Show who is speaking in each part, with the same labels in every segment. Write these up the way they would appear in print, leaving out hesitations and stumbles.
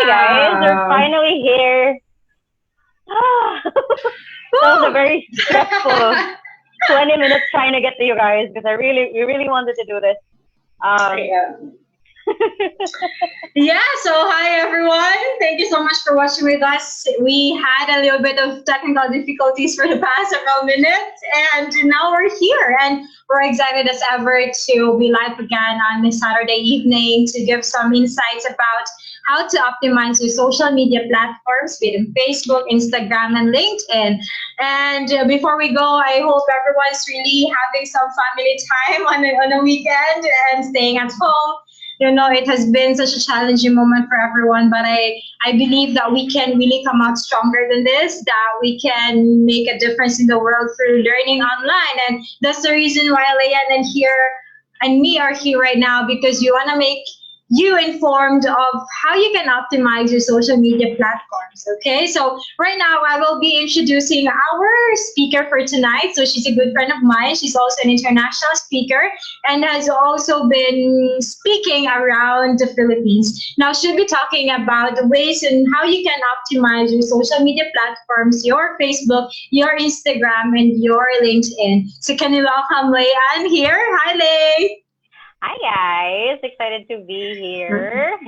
Speaker 1: guys, we're
Speaker 2: Wow.
Speaker 1: finally here. That was a
Speaker 2: Woo!
Speaker 1: very stressful 20 minutes trying to get to you guys because we really wanted to do this. Um,
Speaker 2: Yeah. Yeah, so hi everyone. Thank you so much for watching with us. We had a little bit of technical difficulties for the past several minutes, and now we're here. And we're excited as ever to be live again on this Saturday evening to give some insights about how to optimize your social media platforms, be it in Facebook, Instagram, and LinkedIn. And before we go, I hope everyone's really having some family time on a weekend and staying at home. It has been such a challenging moment for everyone, but I believe that we can really come out stronger than this, that we can make a difference in the world through learning online. And that's the reason why Leanne and here and me are here right now, because we want to make you informed of how you can optimize your social media platforms. Okay, so right now I will be introducing our speaker for tonight. So she's a good friend of mine. She's also an international speaker and has also been speaking around the Philippines. Now she'll be talking about the ways and how you can optimize your social media platforms, your Facebook, your Instagram, and your LinkedIn. So can you welcome Leanne here? Hi, Lay.
Speaker 1: Hi guys, excited to be here.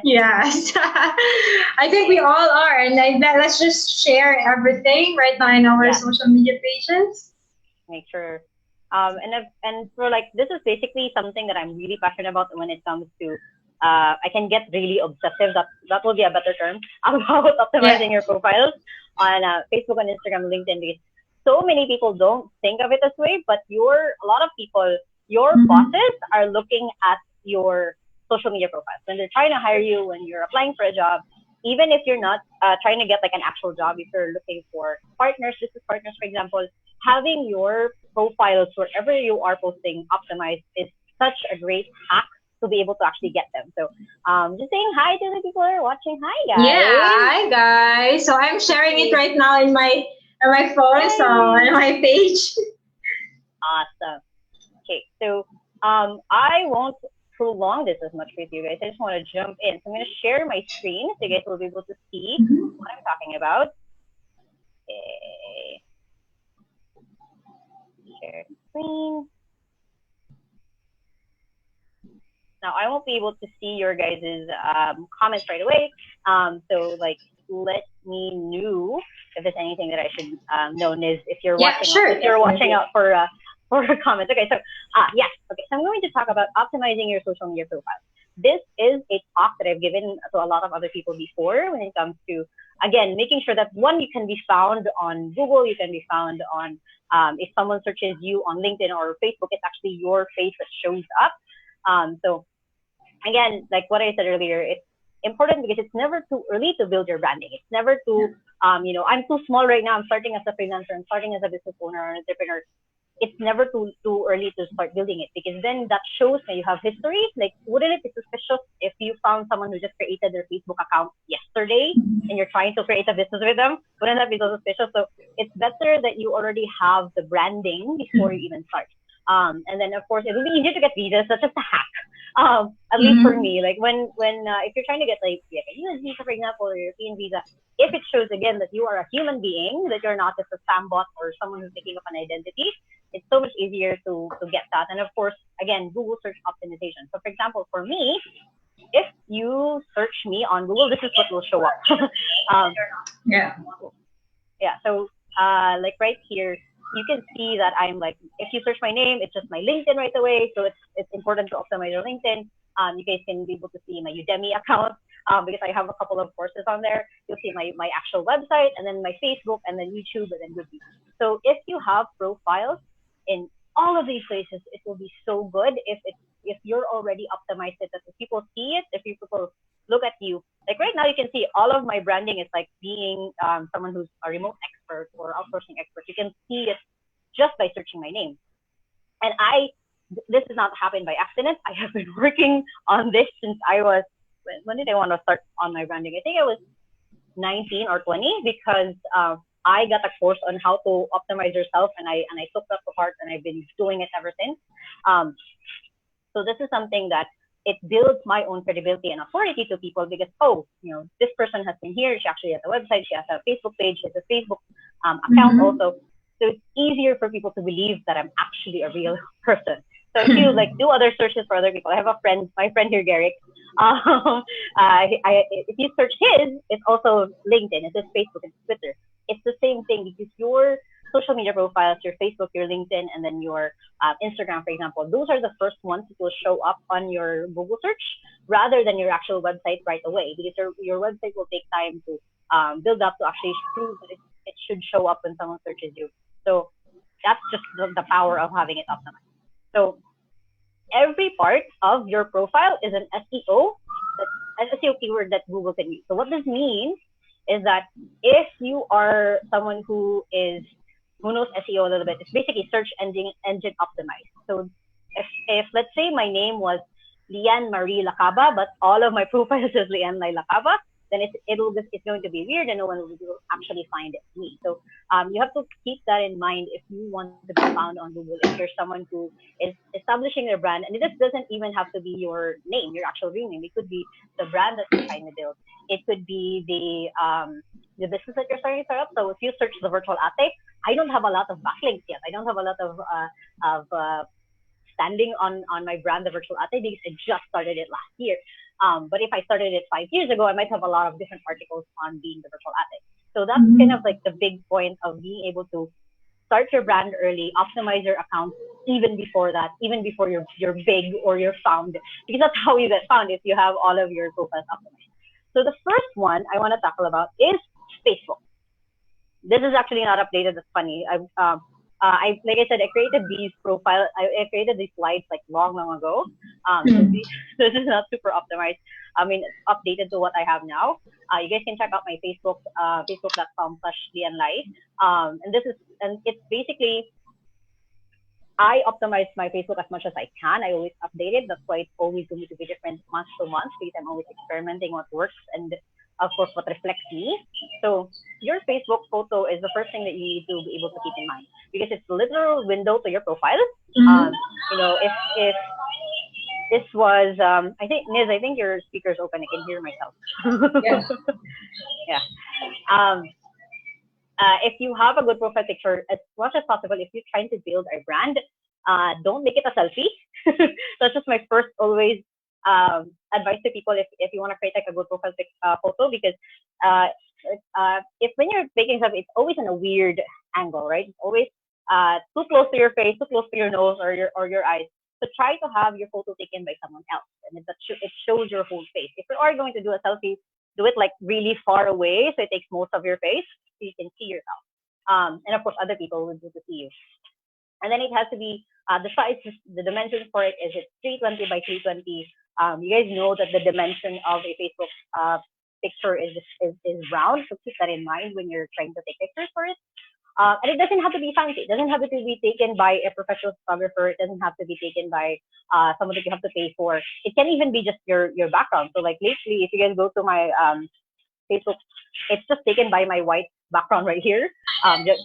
Speaker 2: Yes, I think we all are, and let's just share everything right now in our
Speaker 1: Yeah,
Speaker 2: social media pages.
Speaker 1: make sure. And for like this is basically something that I'm really passionate about when it comes to. I can get really obsessive. That will be a better term about
Speaker 2: Yeah.
Speaker 1: optimizing your profiles on Facebook and Instagram, LinkedIn. Because so many people don't think of it this way, but a lot of people, your
Speaker 2: Mhm.
Speaker 1: bosses are looking at your social media profiles when they're trying to hire you, when you're applying for a job. Even if you're not trying to get like an actual job, if you're looking for partners, business partners, for example, having your profiles wherever you are posting optimized is such a great hack to be able to actually get them. So just saying hi to the people who are watching. Hi
Speaker 2: Yeah,
Speaker 1: guys.
Speaker 2: hi guys. So I'm sharing it right now in my phone, so on
Speaker 1: Yay.
Speaker 2: my page.
Speaker 1: Awesome. Okay, so I won't prolong this as much with you guys. I just want to jump in. So I'm going to share my screen so you guys will be able to see
Speaker 2: Mhm.
Speaker 1: what I'm talking about. Okay, share screen. Now I won't be able to see your guys' comments right away. So like, let me know if there's anything that I should know, Niz,
Speaker 2: Yeah, sure,
Speaker 1: if you're watching
Speaker 2: definitely.
Speaker 1: out for comments. Okay, so yes, okay. So I'm going to talk about optimizing your social media profile. This is a talk that I've given to a lot of other people before when it comes to again making sure that one you can be found on Google, you can be found on if someone searches you on LinkedIn or Facebook, it's actually your face that shows up. So again, like what I said earlier, it's important because it's never too early to build your branding. It's never too, I'm too small right now. I'm starting as a freelancer. I'm starting as a business owner or an entrepreneur. It's never too early to start building it because then that shows that you have history. Like, wouldn't it be suspicious if you found someone who just created their Facebook account yesterday and you're trying to create a business with them? Wouldn't that be so suspicious? So it's better that you already have the branding before you even start. And then of course it will be easier to get visas. That's just a hack. At least for
Speaker 2: Mhm.
Speaker 1: me, like when if you're trying to get like a US visa, for example, or European visa, if it shows again that you are a human being, that you're not just a spam bot or someone who's making up an identity, it's so much easier to get that. And of course, again, Google search optimization. So for example, for me, if you search me on Google, this is what will show up. um,
Speaker 2: Yeah.
Speaker 1: yeah, so like right here, you can see that I'm like, if you search my name, it's just my LinkedIn right away. So it's important to optimize your LinkedIn. You guys can be able to see my Udemy account because I have a couple of courses on there. You'll see my actual website and then my Facebook and then YouTube and then Goodreads. So if you have profiles in all of these places, it will be so good if you're already optimized it that if people see it, if people look at you. Like right now, you can see all of my branding is like being someone who's a remote expert or outsourcing expert. You can see it just by searching my name. And this has not happened by accident. I have been working on this since I was, when did I want to start on my branding? I think I was 19 or 20 because I got a course on how to optimize yourself and I took that to heart and I've been doing it ever since. Um, so this is something that it builds my own credibility and authority to people because, oh, this person has been here. She actually has a website. She has a Facebook page. She has a Facebook account
Speaker 2: Mm-hmm.
Speaker 1: also. So it's easier for people to believe that I'm actually a real person. So if you like do other searches for other people, I have a friend, my friend here, Garrick. If you search his, it's also LinkedIn, it's just Facebook, it's Twitter. It's the same thing because your social media profiles, your Facebook, your LinkedIn, and then your Instagram, for example, those are the first ones that will show up on your Google search rather than your actual website right away because your website will take time to build up to actually prove that it should show up when someone searches you. So that's just the power of having it optimized. So every part of your profile is an SEO, an SEO keyword that Google can use. So what this means is that if you are someone who knows SEO a little bit, it's basically search engine optimized. So if let's say my name was Lian Marie Lacaba, but all of my profiles is Lian Lai Lacaba, then it's going to be weird and no one will actually find me. So you have to keep that in mind if you want to be found on Google. If you're someone who is establishing their brand, and this doesn't even have to be your name, your actual real name. It could be the brand that you're trying to build. It could be the business that you're starting to start up. So if you search the virtual ate, I don't have a lot of backlinks yet. I don't have a lot of standing on my brand, the virtual ate, because I just started it last year. But if I started it 5 years ago, I might have a lot of different articles on being the virtual ate. So that's kind of like the big point of being able to start your brand early, optimize your account even before that, even before you're big or you're found, because that's how you get found if you have all of your profiles optimized. So the first one I want to tackle about is Facebook. This is actually not updated. That's funny. I like I said, I created these profile. I created these slides like long ago. So this is not super optimized. I mean, it's updated to what I have now. You guys can check out my Facebook, facebook.com/lianlai. And it's basically I optimize my Facebook as much as I can. I always update it. That's why it's always going to be different month to month because I'm always experimenting what works and of course what reflects me. So your Facebook photo is the first thing that you need to be able to keep in mind because it's the literal window to your profile. Um, if this was I think Niz, I think your speaker's open. I can hear myself.
Speaker 2: Yeah.
Speaker 1: Yeah. Um, if you have a good profile picture, as much as possible, if you're trying to build a brand, don't make it a selfie. That's just my first always advice to people if you want to create like a good profile photo because uh, if when you're taking stuff, it's always in a weird angle, right? It's always too close to your face, too close to your nose or your eyes. So try to have your photo taken by someone else, and it shows your whole face. If you are going to do a selfie, do it like really far away, so it takes most of your face, so you can see yourself. And of course, other people will do to see you. And then it has to be the size, the dimensions for it is it's 320 by 320. You guys know that the dimension of a Facebook picture is round, so keep that in mind when you're trying to take pictures for it. And it doesn't have to be fancy. It doesn't have to be taken by a professional photographer. It doesn't have to be taken by someone that you have to pay for. It can even be just your background. So like lately, if you guys go to my Facebook, it's just taken by my white background right here.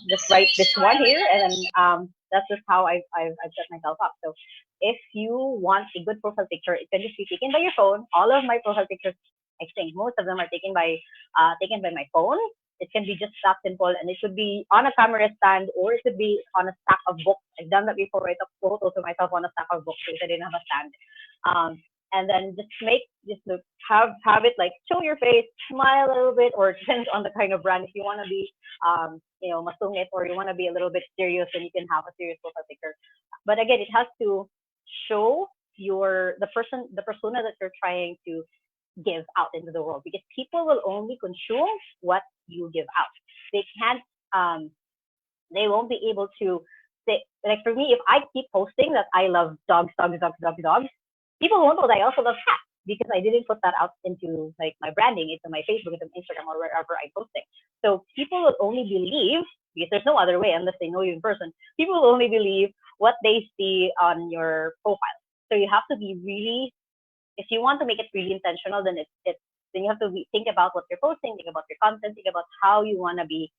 Speaker 1: Just write this one here, and then that's just how I've set myself up. So if you want a good profile picture, it can just be taken by your phone. All of my profile pictures, I think most of them are taken by my phone. It can be just that simple, and it could be on a camera stand, or it could be on a stack of books. I've done that before. I took photos of myself on a stack of books because I didn't have a stand. And then just to have it like show your face, smile a little bit, or it depends on the kind of brand. If you want to be masungit, or you want to be a little bit serious, then you can have a serious profile picture. But again, it has to show the persona that you're trying to give out into the world because people will only consume what you give out. They can't they won't be able to say, like for me, if I keep posting that I love dogs, people won't know that I also love cats because I didn't put that out into like my branding, into my Facebook, into Instagram, or wherever I'm posting. So people will only believe because there's no other way unless they know you in person. People will only believe what they see on your profile. So you have to be really, if you want to make it really intentional, then then you have to think about what you're posting, think about your content, think about how you want to be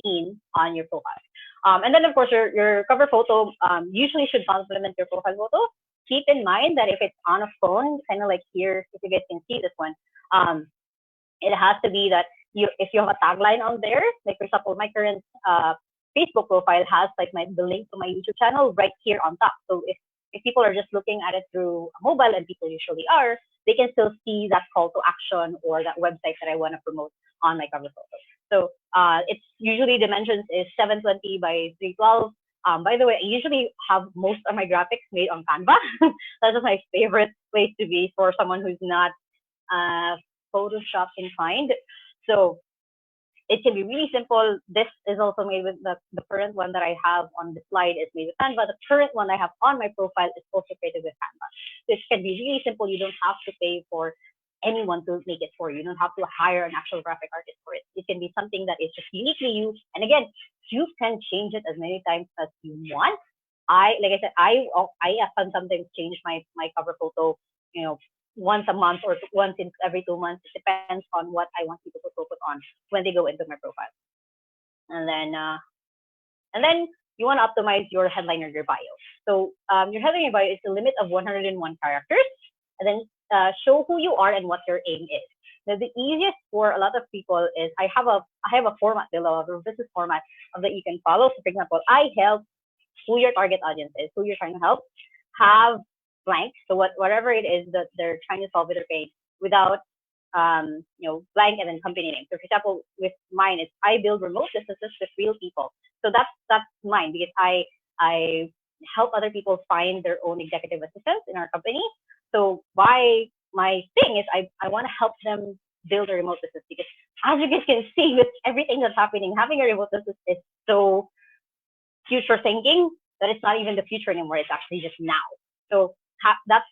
Speaker 1: seen on your profile. And then of course your cover photo usually should complement your profile photo. keep in mind that if it's on a phone, kind of like here, if you guys can see this one, um, it has to be that if you have a tagline on there, like for example, my current Facebook profile has like the link to my YouTube channel right here on top. So if people are just looking at it through a mobile, and people usually are, they can still see that call to action or that website that I want to promote on my cover photo. So it's usually dimensions is 720 by 312. By the way, I usually have most of my graphics made on Canva. That's just my favorite place to be for someone who's not Photoshop inclined. So it can be really simple. This is also made with the current one that I have on the slide is made with Canva. The current one I have on my profile is also created with Canva. So it can be really simple. You don't have to pay for anyone to make it for you. You don't have to hire an actual graphic artist for it. It can be something that is just uniquely you. And again, you can change it as many times as you want. Like I said, I sometimes change my cover photo, once a month or once in every 2 months. It depends on what I want people to focus on when they go into my profile. And then you want to optimize your headline or your bio. So your headline or bio is a limit of 101 characters, and then show who you are and what your aim is. Now, the easiest for a lot of people is I have a format below, a business format that you can follow. So, for example, I help who your target audience is, who you're trying to help, have blank. So whatever it is that they're trying to solve with their page without blank and then company name. So for example, with mine, it's I build remote businesses with real people. So that's mine because I help other people find their own executive assistants in our company. So my thing is I want to help them build a remote business because as you guys can see with everything that's happening, having a remote business is so future thinking that it's not even the future anymore. It's actually just now. So that's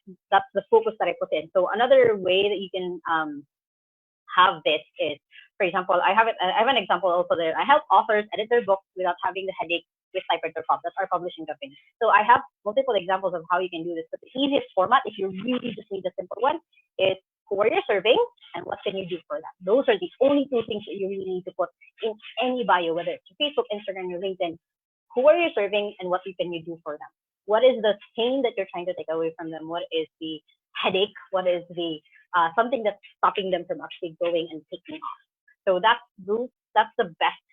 Speaker 1: the focus that I put in. So another way that you can have this is, for example, I have an example also there. I help authors edit their books without having the headache with typewriter.com. That's our publishing company. So I have multiple examples of how you can do this. But the easiest format, if you really just need a simple one, is who are you serving and what can you do for them. Those are the only two things that you really need to put in any bio, whether it's your Facebook, Instagram, your LinkedIn. Who are you serving and what can you do for them? What is the pain that you're trying to take away from them? What is the headache? What is the something that's stopping them from actually going and taking off? So that's the best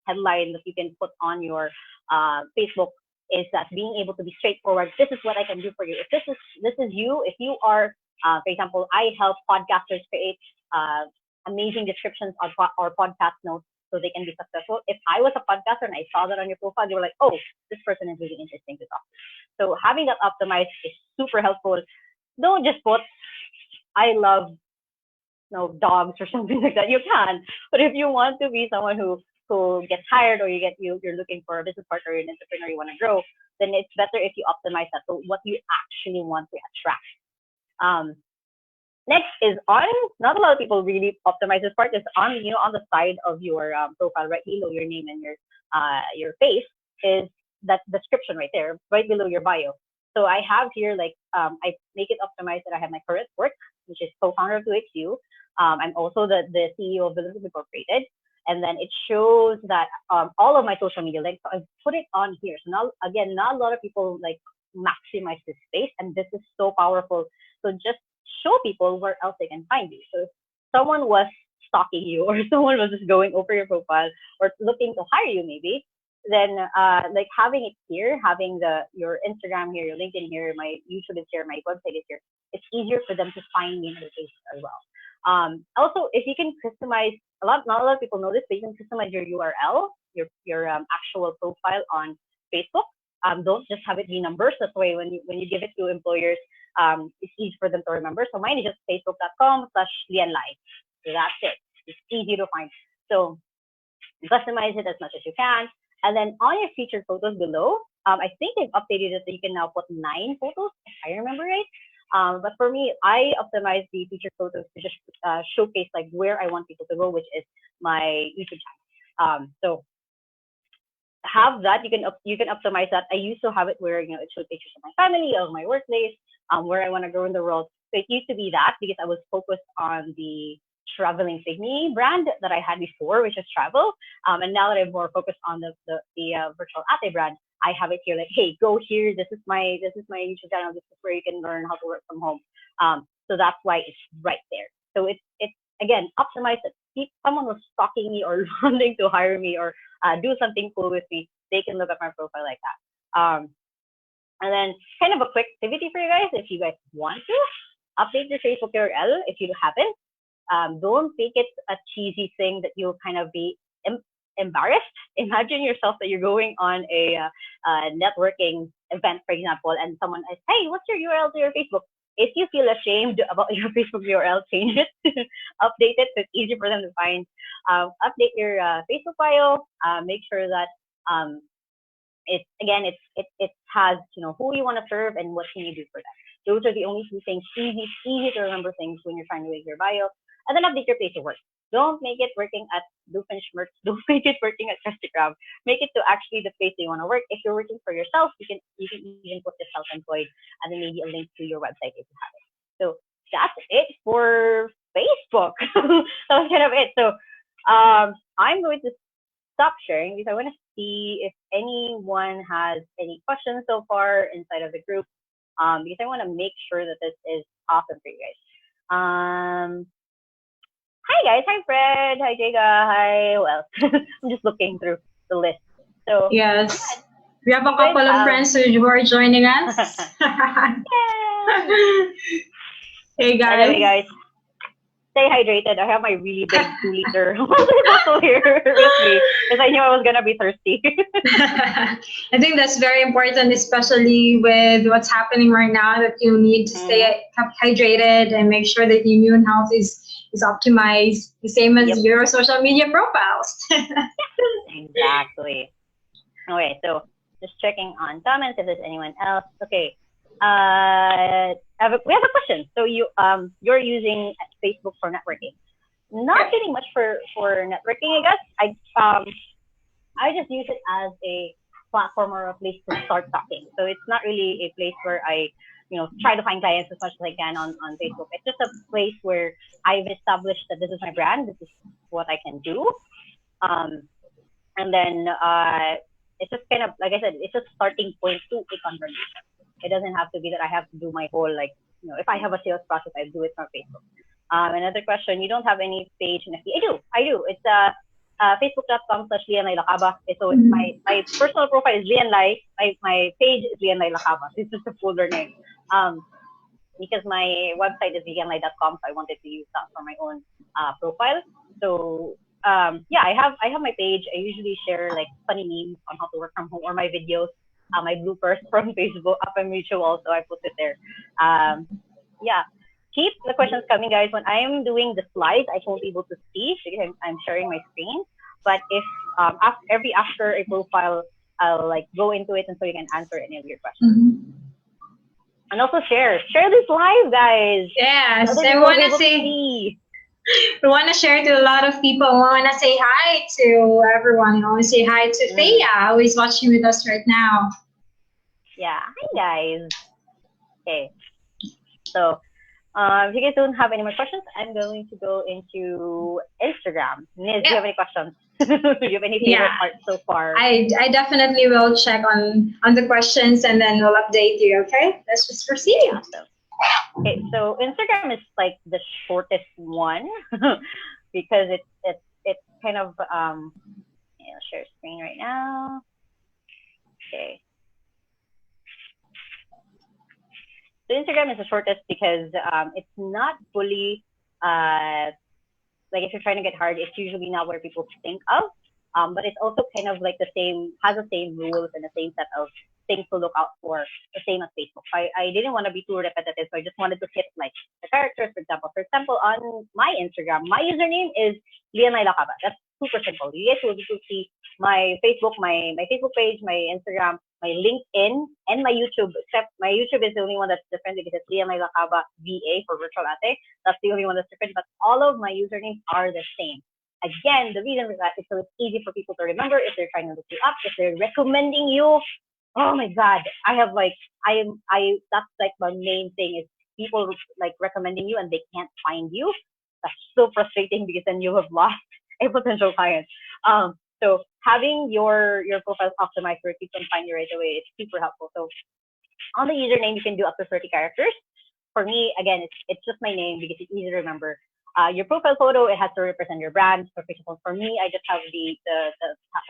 Speaker 1: headline that you can put on your Facebook, is that being able to be straightforward. This is what I can do for you. If this is you, if you are, for example, I help podcasters create amazing descriptions or podcast notes so they can be successful. If I was a podcaster and I saw that on your profile, you were like, oh, this person is really interesting to talk to. So having that optimized is super helpful. Don't just put, I love dogs or something like that. You can, but if you want to be someone who gets hired, or you're looking for a business partner, an entrepreneur, you want to grow, then it's better if you optimize that. So what you actually want to attract. Next is on, not a lot of people really optimize this part, is on, on the side of your profile, right below your name and your face, is that description right there, right below your bio. So I have here, like, I make it optimized that I have my current work, which is co-founder of 2XU. I'm also the CEO of Business Incorporated. And then it shows that all of my social media links, so I put it on here. So now, again, not a lot of people like maximize this space, and this is so powerful. So just show people where else they can find you. So if someone was stalking you, or someone was just going over your profile or looking to hire you maybe, then like having it here, having your Instagram here, your LinkedIn here, my YouTube is here, my website is here, it's easier for them to find me in other places as well. Also, if you can customize, not a lot of people know this, but you can customize your URL, your actual profile on Facebook. Don't just have it be numbers. That's why when you give it to employers, it's easy for them to remember. So mine is just facebook.com/lianlai. So that's it. It's easy to find. So customize it as much as you can. And then on your featured photos below, I think they've updated it so you can now put 9 photos, if I remember right. But for me, I optimize the featured photos to just showcase like where I want people to go, which is my YouTube channel. So have that. You can optimize that. I used to have it where it shows pictures of my family, of my workplace, where I want to grow in the world. So it used to be that because I was focused on the traveling Signy brand that I had before, which is travel. And now that I'm more focused on the virtual ate brand, I have it here like, hey, go here. This is my YouTube channel. This is where you can learn how to work from home. So that's why it's right there. So it's again optimized. If someone was stalking me or wanting to hire me or do something cool with me, they can look at my profile like that. And then kind of a quick activity for you guys. If you guys want to update your Facebook URL, if you haven't, don't make it a cheesy thing that you'll kind of be embarrassed. Imagine yourself that you're going on a networking event, for example, and someone says, "Hey, what's your URL to your Facebook?" If you feel ashamed about your Facebook URL, change it, update it so it's easy for them to find. Update your Facebook bio. Make sure that it's again it has who you want to serve and what can you do for them. Those are the only two things. Easy to remember things when you're trying to make your bio. And then update your place of work. Don't make it working at Doofenshmirtz. Don't make it working at Krusty. Make it to actually the place you want to work. If you're working for yourself, you can even put the self-employed and then maybe a link to your website if you have it. So that's it for Facebook. That was kind of it. So I'm going to stop sharing because I want to see if anyone has any questions so far inside of the group. Because I want to make sure that this is awesome for you guys. Hi guys, hi Fred, hi Jega, hi. Well, I'm just looking through the list. So
Speaker 2: yes, we have a couple of friends who are joining us. Hey guys.
Speaker 1: Anyway, guys, stay hydrated. I have my really big 2-liter bottle here with me because I knew I was gonna be thirsty.
Speaker 2: I think that's very important, especially with what's happening right now. That you need to stay hydrated and make sure that your immune health is optimized, the same as your social media profiles.
Speaker 1: Exactly. Okay, so just checking on comments if there's anyone else. Okay. We have a question. So you're using Facebook for networking. Not getting much for networking, I guess. I just use it as a platform or a place to start talking. So it's not really a place where I try to find clients as much as I can on Facebook. It's just a place where I've established that this is my brand, this is what I can do. And then it's just kind of, like I said, it's a starting point to a conversation. It doesn't have to be that I have to do my whole, if I have a sales process, I do it from Facebook. Another question, you don't have any page in FB? I do. It's facebook.com/Lacaba. So it's my personal profile is Lianlai. My page is Lianlai Lacaba. This is the folder name. Because my website is lianlai.com, so I wanted to use that for my own profile. So yeah, I have my page. I usually share funny memes on how to work from home or my videos, my bloopers from Facebook, up and mutual also. I put it there. Yeah. Keep the questions coming, guys. When I'm doing the slides, I won't be able to see because I'm sharing my screen. But if after a profile, I'll go into it and so you can answer any of your questions. And also share this live, guys.
Speaker 2: Yes, I want to say. We want to share to a lot of people. We want to say hi to everyone. I want to say hi to Thea, who is watching with us right now.
Speaker 1: Yeah, hi guys. Okay, so if you guys don't have any more questions, I'm going to go into Instagram. Niz, do you have any questions? Do you have any favorite parts so far?
Speaker 2: I definitely will check on the questions and then we'll update you. Okay, let's just proceed.
Speaker 1: Awesome. Okay, so Instagram is the shortest one because it's kind of I'll share screen right now. Okay. So Instagram is the shortest because it's not fully if you're trying to get hard, it's usually not where people think of. But it's also kind of has the same rules and the same set of things to look out for, the same as Facebook. I didn't want to be too repetitive, so I just wanted to hit the characters, for example. On my Instagram, my username is Lianlai Lacaba. That's super simple. You guys will be able to see my Facebook, my Facebook page, my Instagram, my LinkedIn, and my YouTube, except my YouTube is the only one that's different because it's Lianlai Lacaba VA for virtual ate. That's the only one that's different, but all of my usernames are the same. Again, the reason for that is so it's easy for people to remember if they're trying to look you up, if they're recommending you. Oh my God, I have that's my main thing is people recommending you and they can't find you. That's so frustrating because then you have lost a potential client. So having your profile optimized where people can find you right away is super helpful. So on the username, you can do up to 30 characters. For me, again, it's just my name because it's easy to remember. Your profile photo, it has to represent your brand. For example, for me, I just have the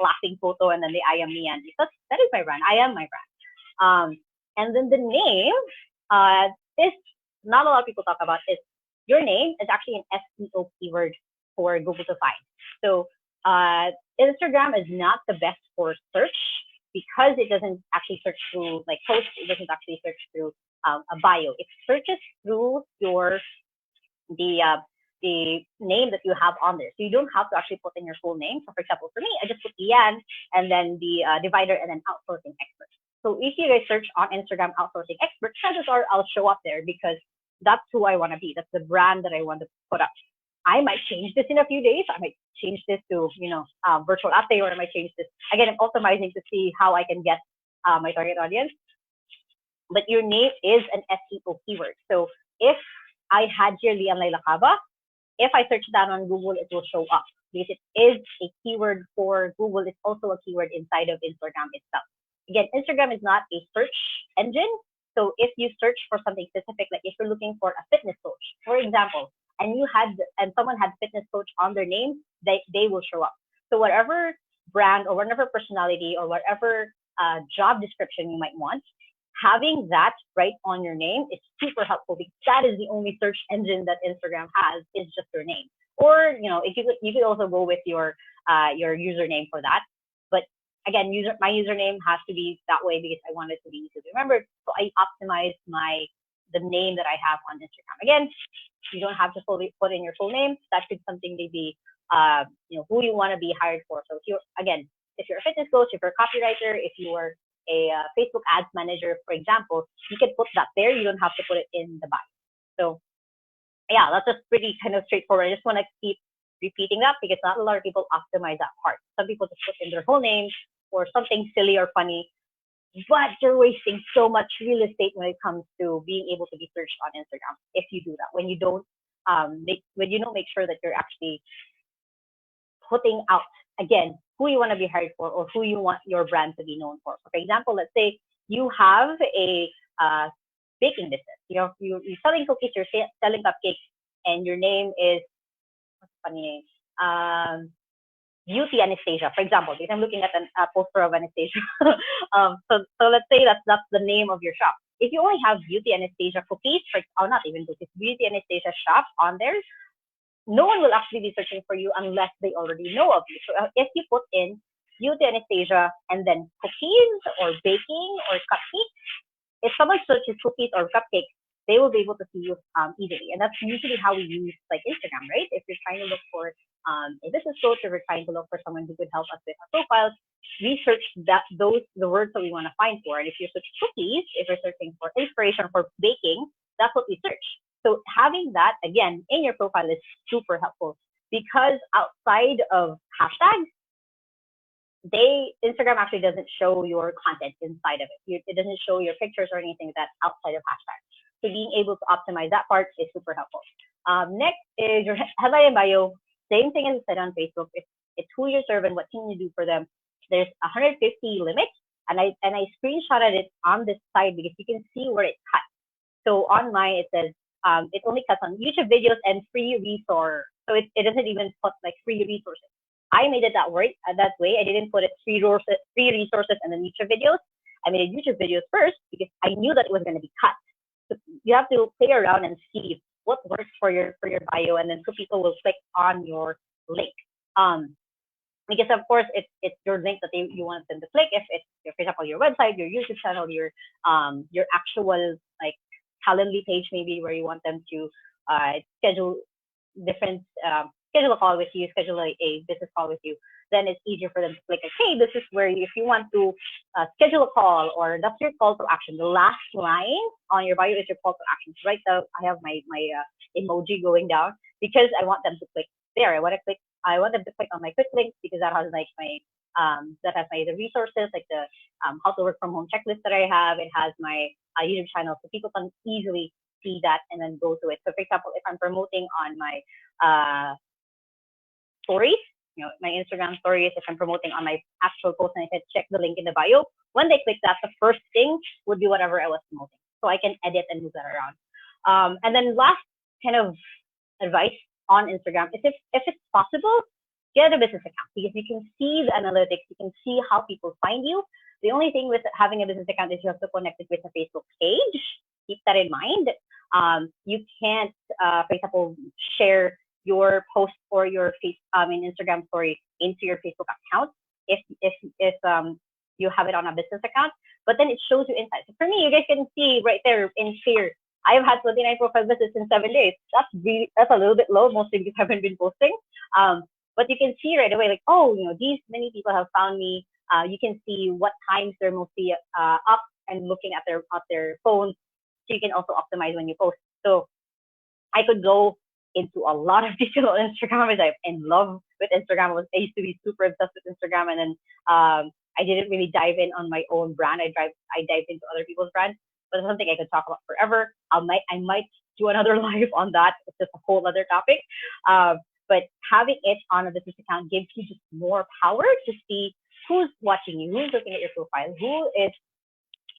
Speaker 1: laughing photo and then the I am me, and that is my brand. I am my brand. And then the name, is not a lot of people talk about is your name is actually an SEO keyword for Google to find. So Instagram is not the best for search because it doesn't actually search through like posts. It doesn't actually search through a bio. It searches through your the uh, the name that you have on there. So you don't have to actually put in your full name. So for example, for me, I just put Ian and then the divider and then outsourcing expert. So if you guys search on Instagram outsourcing expert, chances are I'll show up there because that's who I want to be. That's the brand that I want to put up. I might change this in a few days. I might change this to, virtual latte, or I might change this. Again, I'm optimizing to see how I can get my target audience. But your name is an SEO keyword. So if I had here Lian Lacaba, if I search that on Google, it will show up because it is a keyword for Google. It's also a keyword inside of Instagram itself. Again, Instagram is not a search engine. So if you search for something specific, like if you're looking for a fitness coach, for example, and someone had fitness coach on their name, they will show up. So whatever brand or whatever personality or whatever job description you might want, having that right on your name is super helpful because that is the only search engine that Instagram has is just your name. Or if you could also go with your username for that. But again, my username has to be that way because I want it to be easy to remember. So I optimize the name that I have on Instagram. Again, you don't have to fully put in your full name. That could something to be who you want to be hired for. So if you're a fitness coach, if you're a copywriter, if you are a Facebook ads manager, for example, you can put that there. You don't have to put it in the bio. So yeah, that's just pretty kind of straightforward. I just want to keep repeating that because not a lot of people optimize that part. Some people just put in their whole name or something silly or funny, but you're wasting so much real estate when it comes to being able to be searched on Instagram if you do that. When you don't make sure that you're actually putting out again who you want to be hired for or who you want your brand to be known for. For example, let's say you have a baking business. You're selling cookies, you're selling cupcakes, and your name is what's the funny name? Beauty Anastasia, for example, because I'm looking at a poster of Anastasia. So let's say that's the name of your shop. If you only have Beauty Anastasia cookies, or not even cookies, Beauty Anastasia shop on there, no one will actually be searching for you unless they already know of you. So if you put in Beauty Anastasia and then cookies or baking or cupcakes, if someone searches cookies or cupcakes, they will be able to see you easily. And that's usually how we use like Instagram, right? If you're trying to look for a business coach, or we're trying to look for someone who could help us with our profiles, we search the words that we want to find for. And if you search cookies, if you're searching for inspiration for baking, that's what we search. So having that again in your profile is super helpful because outside of hashtags, Instagram actually doesn't show your content inside of it. It doesn't show your pictures or anything that's outside of hashtags. So being able to optimize that part is super helpful. Next is your headline and bio. Same thing as I said on Facebook. It's who you serve and what can you do for them. There's 150 limit, and I screenshotted it on this side because you can see where it cuts. So on mine it says it only cuts on YouTube videos and free resource. So it doesn't even put like free resources. I made it that way. I didn't put it free resources, and then YouTube videos. I made YouTube videos first because I knew that it was going to be cut. So you have to play around and see what works for your bio, and then so people will click on your link. Because of course it's your link that you want them to click. If it's, for example, your website, your YouTube channel, your actual like Calendly page maybe where you want them to schedule different schedule a call with you, schedule a business call with you, then it's easier for them to click, okay, this is where if you want to schedule a call, or that's your call to action. The last line on your bio is your call to action. So right now I have my emoji going down because I want them to click there. I want them to click on my quick links because that has like the resources, like the how to work from home checklist that I have. It has my YouTube channel, so people can easily see that and then go to it. So for example, if I'm promoting on my stories, my Instagram stories, if I'm promoting on my actual post and I said check the link in the bio, when they click that, the first thing would be whatever I was promoting. So I can edit and move that around. And then last kind of advice on Instagram is if it's possible, get a business account because you can see the analytics, you can see how people find you. The only thing with having a business account is you have to connect it with a Facebook page. Keep that in mind. You can't, for example, share your post or your Instagram story into your Facebook account if you have it on a business account. But then it shows you insights. So for me, you guys can see right there in share. I've had 29 profile visits in 7 days. That's a little bit low, mostly because I haven't been posting. But you can see right away, like, oh, these many people have found me. You can see what times they're mostly up and looking at their phones. So you can also optimize when you post. So I could go into a lot of detail on Instagram, as I'm in love with Instagram. I used to be super obsessed with Instagram, and then I didn't really dive in on my own brand. I dived into other people's brands, but it's something I could talk about forever. I might do another live on that. It's just a whole other topic. But having it on a business account gives you just more power to see who's watching you, who's looking at your profile, who is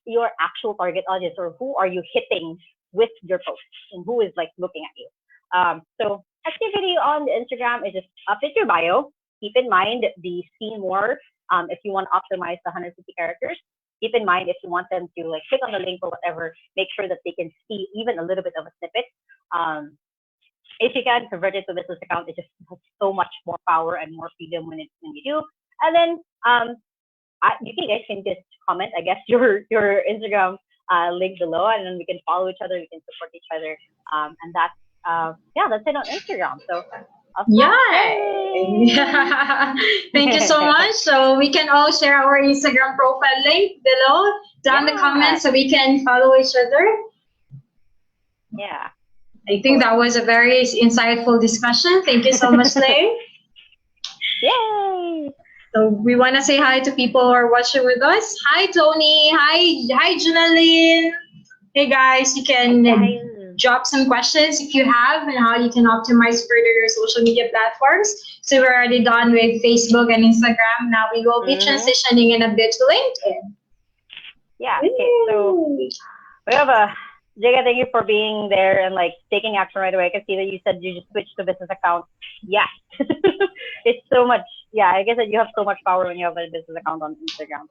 Speaker 1: your actual target audience, or who are you hitting with your posts, and who is like looking at you. So activity on the Instagram is just update your bio. Keep in mind the see more. If you want to optimize the 150 characters, keep in mind if you want them to like click on the link or whatever, make sure that they can see even a little bit of a snippet. If you can convert it to a business account, it just has so much more power and more freedom when you do. And then you guys can just comment, I guess, your Instagram link below, and then we can follow each other, we can support each other, and that's it on Instagram. So
Speaker 2: yeah. Thank you so much. So we can all share our Instagram profile link below down the comments so we can follow each other.
Speaker 1: Yeah.
Speaker 2: I think that was a very insightful discussion. Thank you so much, Lay.
Speaker 1: Yay!
Speaker 2: So we want to say hi to people who are watching with us. Hi, Tony. Hi, Janelle. Hey, guys. You can drop some questions if you have and how you can optimize further your social media platforms. So we're already done with Facebook and Instagram. Now we will be transitioning in a bit to LinkedIn.
Speaker 1: Yeah. Okay. So we have Jiga, thank you for being there and like taking action right away. I can see that you said you just switched to business account. Yeah. It's so much. Yeah, I guess that you have so much power when you have a business account on Instagram.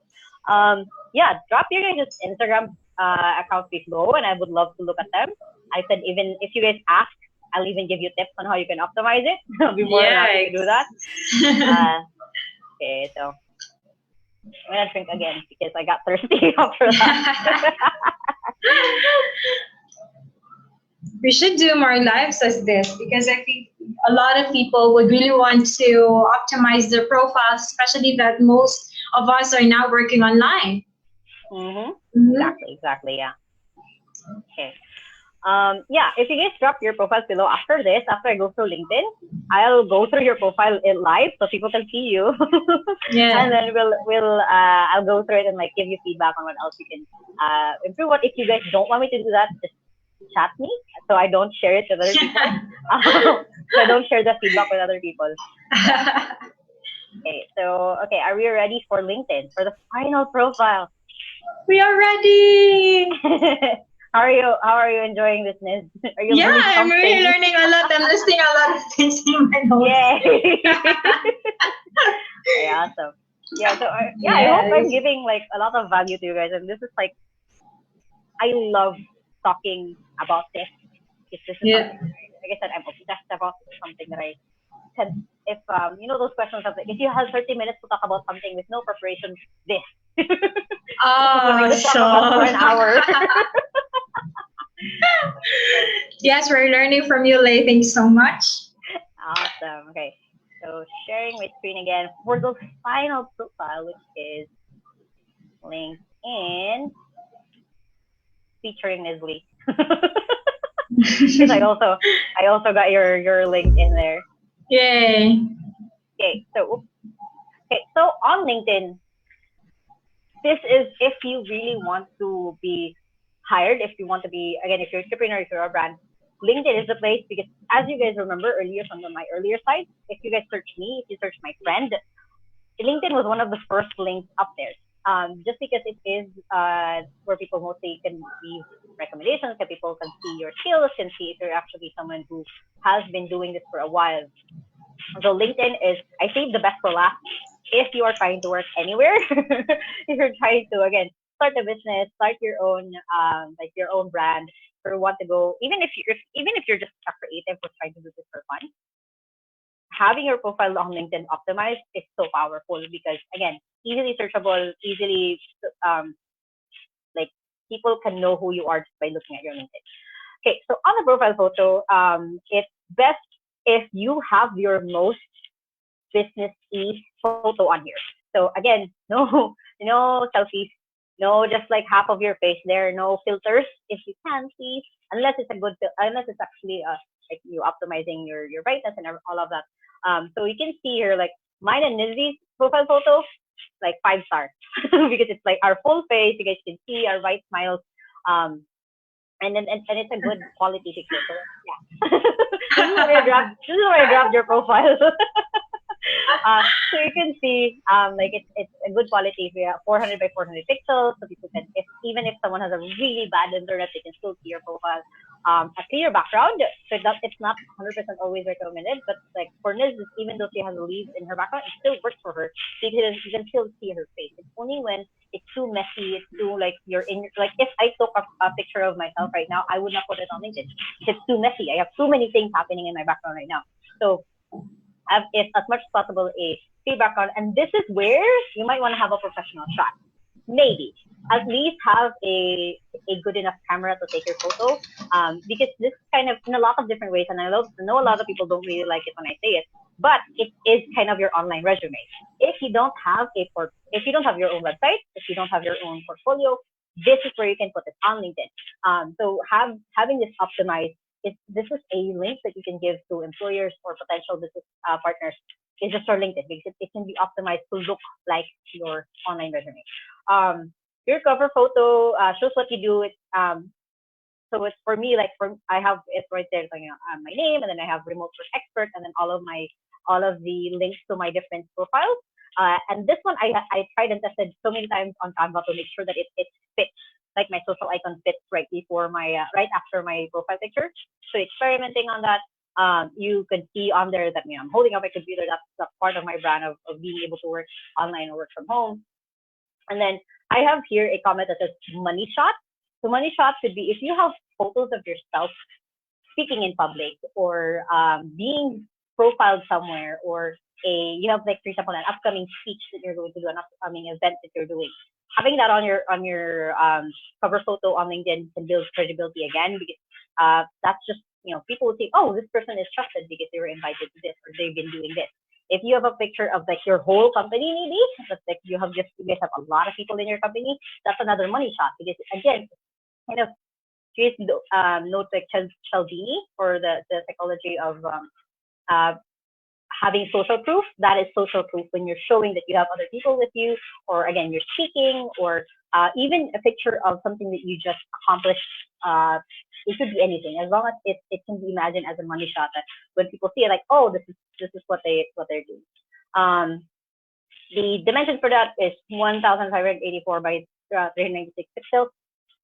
Speaker 1: Drop your guys' Instagram accounts below, and I would love to look at them. I said even if you guys ask, I'll even give you tips on how you can optimize it. I'll be more than happy to do that. Okay, so I'm gonna drink again because I got thirsty after that.
Speaker 2: We should do more lives as this because I think a lot of people would really want to optimize their profiles, especially that most of us are now working online.
Speaker 1: Exactly. Yeah. Okay. If you guys drop your profiles below after I go through LinkedIn, I'll go through your profile in live so people can see you. And then I'll go through it and like give you feedback on what else you can improve. What if you guys don't want me to do that, just chat me so I don't share it with other people. So I don't share the feedback with other people. Okay, are we ready for LinkedIn for the final profile?
Speaker 2: We are ready.
Speaker 1: How are you enjoying this, Niz? Are you learning something?
Speaker 2: I'm really learning a lot. I'm listing a lot of things in my notes.
Speaker 1: Yay! Okay, awesome. Yeah, so I hope I'm giving like a lot of value to you guys, and this is like I love talking about this. If this is something, like I said, I'm obsessed about something that I said. If those questions of like, if you have 30 minutes to talk about something with no preparation, this.
Speaker 2: Talk
Speaker 1: about for an hour.
Speaker 2: Yes, we're learning from you, Lay. Thank you so much.
Speaker 1: Awesome. Okay, so sharing my screen again for the final profile, which is LinkedIn featuring Nizley. Because I also got your link in there.
Speaker 2: Yay.
Speaker 1: Okay, so on LinkedIn, this is if you really want to be hired, if you want to be, again, if you're an entrepreneur, if you're a brand, LinkedIn is the place because, as you guys remember earlier from my earlier sites, if you guys search me, if you search my friend, LinkedIn was one of the first links up there. Just because it is where people mostly can leave recommendations, that people can see your skills, can see if you're actually someone who has been doing this for a while. So LinkedIn is, I think, the best for last if you are trying to work anywhere. If you're trying to, again, start a business, start your own like your own brand, or want to go, even if you're just a creative who's trying to do this for fun, having your profile on LinkedIn optimized is so powerful because, again, easily searchable, easily um, like people can know who you are just by looking at your LinkedIn. Okay, so on the profile photo, it's best if you have your most business photo on here. So again, no, no selfies, no, just like half of your face there, no filters if you can, please, unless it's a good, unless it's actually like you optimizing your brightness and all of that. So you can see here like mine and Nizley's profile photo, like 5 stars because it's like our full face. You guys can see our white smiles. Um, and it's a good quality picture. So yeah, this is where I grabbed your profile. So you can see, like it's a good quality. We have 400 by 400 pixels, so people can, if even if someone has a really bad internet, they can still see your profile. A clear background, so it's not 100% always recommended, but like for Niz, even though she has leaves in her background, it still works for her because you can still see her face. It's only when it's too messy, it's too like you're in, like if I took a picture of myself right now, I would not put it on LinkedIn. It's too messy. I have too many things happening in my background right now. So have it as much as possible a clear background. And this is where you might want to have a professional shot. Maybe at least have a good enough camera to take your photo, because this kind of in a lot of different ways, and know a lot of people don't really like it when I say it, but it is kind of your online resume. If you don't have if you don't have your own website, if you don't have your own portfolio, this is where you can put it on LinkedIn. So having this optimized, this is a link that you can give to employers or potential business partners. Is just your LinkedIn because it can be optimized to look like your online resume. Your cover photo shows what you do. So it's for me, like I have it right there, like, my name, and then I have remote work expert, and then all of the links to my different profiles. And this one I tried and tested so many times on Canva to make sure that it fits, like my social icon fits right before my right after my profile picture. So experimenting on that. You could see on there that I'm holding up my computer. That's part of my brand of being able to work online or work from home. And then I have here a comment that says money shot. So money shot could be if you have photos of yourself speaking in public or being profiled somewhere, or you have, like, for example, an upcoming speech that you're going to do, an upcoming event that you're doing. Having that on your cover photo on LinkedIn can build credibility again, because that's just, people will think, oh, this person is trusted because they were invited to this or they've been doing this. If you have a picture of like your whole company, maybe that's like you guys have a lot of people in your company, that's another money shot, because again, kind of creates notes like Cialdini for the psychology of uh, having social proof. That is social proof when you're showing that you have other people with you, or again, you're speaking, or even a picture of something that you just accomplished. It could be anything, as long as it can be imagined as a money shot. That when people see it, like, oh, this is what they're doing. Um, the dimensions for that is 1,584 by 396 pixels.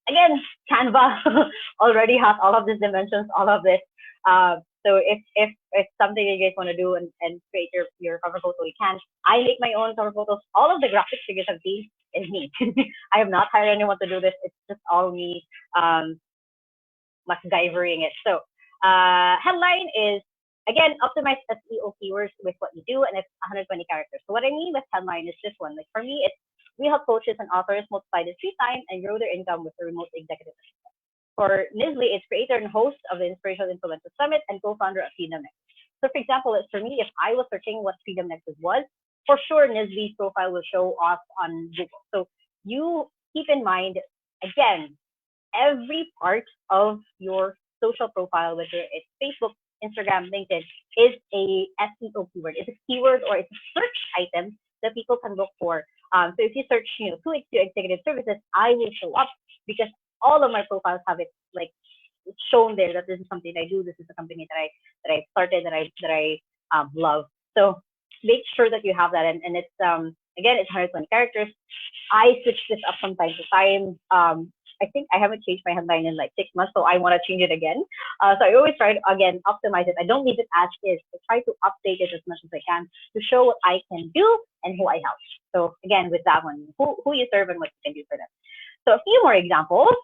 Speaker 1: Again, Canva already has all of these dimensions, all of this. So if something you guys want to do and create your cover photo, you can. I make my own cover photos. All of the graphics you guys have seen is me. I have not hired anyone to do this. It's just all me, MacGyvering it. So headline is, again, optimize SEO keywords with what you do, and it's 120 characters. So what I mean with headline is this one. Like for me, it's we help coaches and authors multiply their free time and grow their income with a remote executive assistant. For Nizley, it's creator and host of the Inspirational Influencer Summit and co-founder of Freedom Next. So for example, for me, if I was searching what Freedom Nexus was, for sure Nizley's profile will show off on Google. So you keep in mind, again, every part of your social profile, whether it's Facebook, Instagram, LinkedIn, is a SEO keyword. It's a keyword or it's a search item that people can look for. So if you search, 2X2 executive services, I will show up because all of my profiles have it like shown there that this is something I do. This is a company that I started that I love. So make sure that you have that, and it's again it's 120 characters. I switch this up from time to time. I think I haven't changed my headline in like 6 months, so I want to change it again. So I always try to again optimize it. I don't leave it as is. I try to update it as much as I can to show what I can do and who I help. So again, with that one, who you serve and what you can do for them. So a few more examples.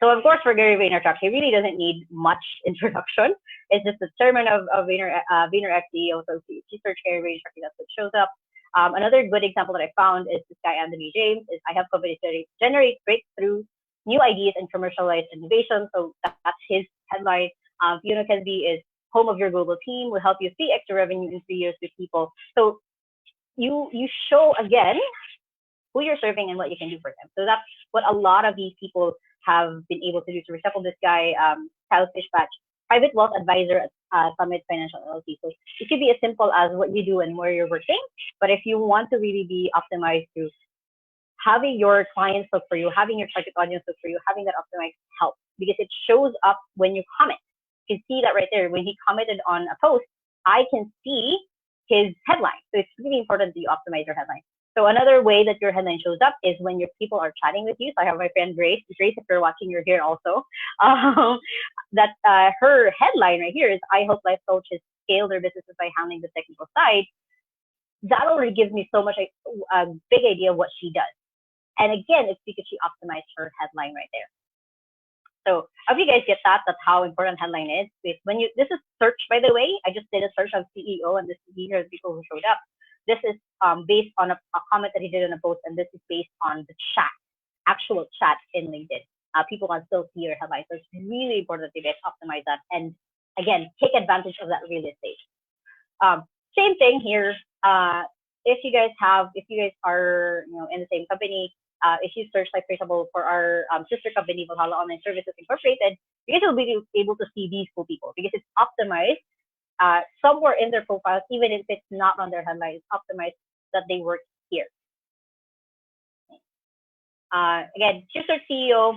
Speaker 1: So of course, for Gary Vaynerchuk, he really doesn't need much introduction. It's just the chairman of VaynerX CEO. So if you search Gary Vaynerchuk, that's what shows up. Another good example that I found is this guy, Anthony James, is I help companies generate breakthrough new ideas and commercialize innovation. So that's his headline. Fiona Kenby is home of your global team, will help you see extra revenue in 3 years with people. So you show again who you're serving and what you can do for them. So that's what a lot of these people have been able to do. So for example, this guy, Kyle Fishbach, private wealth advisor at Summit Financial LLC. So it could be as simple as what you do and where you're working. But if you want to really be optimized through having your clients look for you, having your target audience look for you, having that optimized help, because it shows up when you comment. You can see that right there. When he commented on a post, I can see his headline. So it's really important that you optimize your headline. So another way that your headline shows up is when your people are chatting with you. So I have my friend Grace. Grace, if you're watching, you're here also. That her headline right here is, I help life coaches scale their businesses by handling the technical side. That already gives me so much a big idea of what she does. And again, it's because she optimized her headline right there. So if you guys get that, that's how important headline is. When you, this is search, by the way. I just did a search of CEO, and these are the people who showed up. This is based on a comment that he did in a post, and this is based on the chat, actual chat in LinkedIn. People can still see your headline. So it's really important that you guys optimize that. And again, take advantage of that real estate. Same thing here. If you guys are in the same company, if you search, like for example, for our sister company, Valhalla Online Services Incorporated, you guys will be able to see these cool people because it's optimized somewhere in their profiles, even if it's not on their headline, it's optimized that they work here. Again, sister CEO,